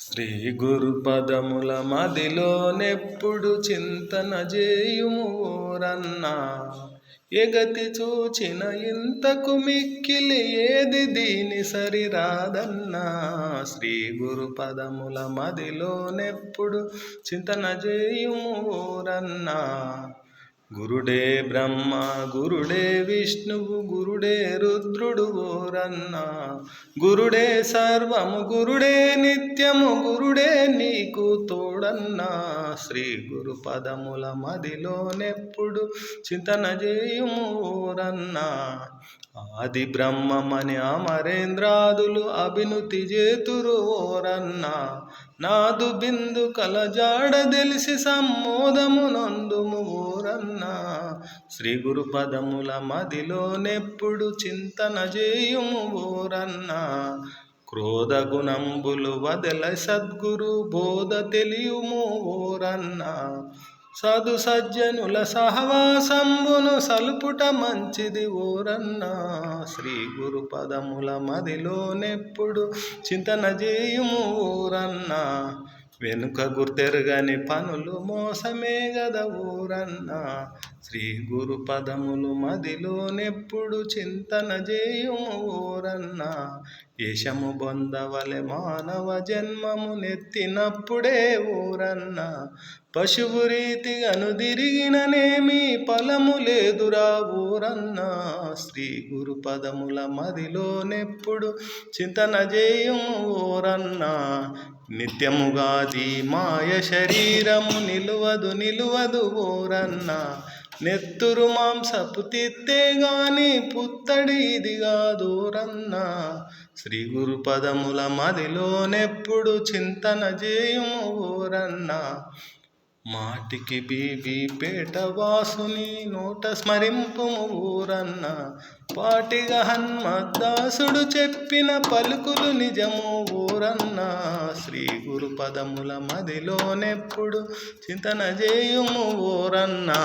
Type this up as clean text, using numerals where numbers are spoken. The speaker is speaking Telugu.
శ్రీ గురు పదముల మదిలోనెప్పుడు చింతన చేయుము ఓరన్నా. ఎగతి చూచిన ఇంతకు మిక్కిలి ఏది దీని సరిరాదన్నా. శ్రీ గురు పదముల మదిలోనెప్పుడు చింతన చేయుము ఓరన్నా. గురుడే బ్రహ్మ గురుడే విష్ణువు గురుడే రుద్రుడు ఓరన్నా. గురుడే సర్వము గురుడే నిత్యము గురుడే నీకు తోడన్నా. శ్రీ గురు పదముల మదిలోనెప్పుడు చింతన చేయుము ఓరన్నా. ఆది బ్రహ్మమని అమరేంద్రాదులు అభినుతి చేతురు ఓరన్నా. నాదు బిందు కలజాడ తెలిసి సమ్మోదము నందుము ఓరన్నా. శ్రీ గురు పదముల మదిలోనెప్పుడు చింతన చేయుము ఓరన్నా. క్రోధ గుణంబులు వదల సద్గురు బోధ తెలియుము ఓరన్నా. సాధు సజ్జనుల సహవాసంబును సలుపుట మంచిది ఓరన్నా. శ్రీ గురు పదముల మదిలోనెప్పుడు చింతన చేయుము ఓరన్నా. వెనుక గుర్తెరగని పనులు మోసమే గద ఓరన్నా. శ్రీ గురు పదములు మదిలోనెప్పుడు చింతన చేయుము ఓరన్నా. యశము పొందవలె మానవ జన్మము నెత్తినప్పుడే ఓరన్నా. పశువు రీతిగను తిరిగిననేమి ఫలము లేదురా ఓరన్నా. శ్రీ గురు పదముల మదిలోనెప్పుడు చింతన చేయుము ఓరన్నా. నిత్యముగాది మాయ శరీరము నిలువదు ఓరన్నా. నెత్తురు మాంసపు తిత్తే గాని పుత్తడి ఇది కాదోరన్నా. శ్రీ గురు పదముల మదిలోనెప్పుడు చింతన చేయుము ఓరన్నా. మాటికి బీబీ పేట వాసుని నోట స్మరింపుము ఓరన్నా. పాటిగా హన్మద్దాసుడు చెప్పిన పలుకులు నిజము ఓరన్నా. శ్రీ గురు పదముల మదిలోనెప్పుడు చింతన చేయుము ఓరన్నా.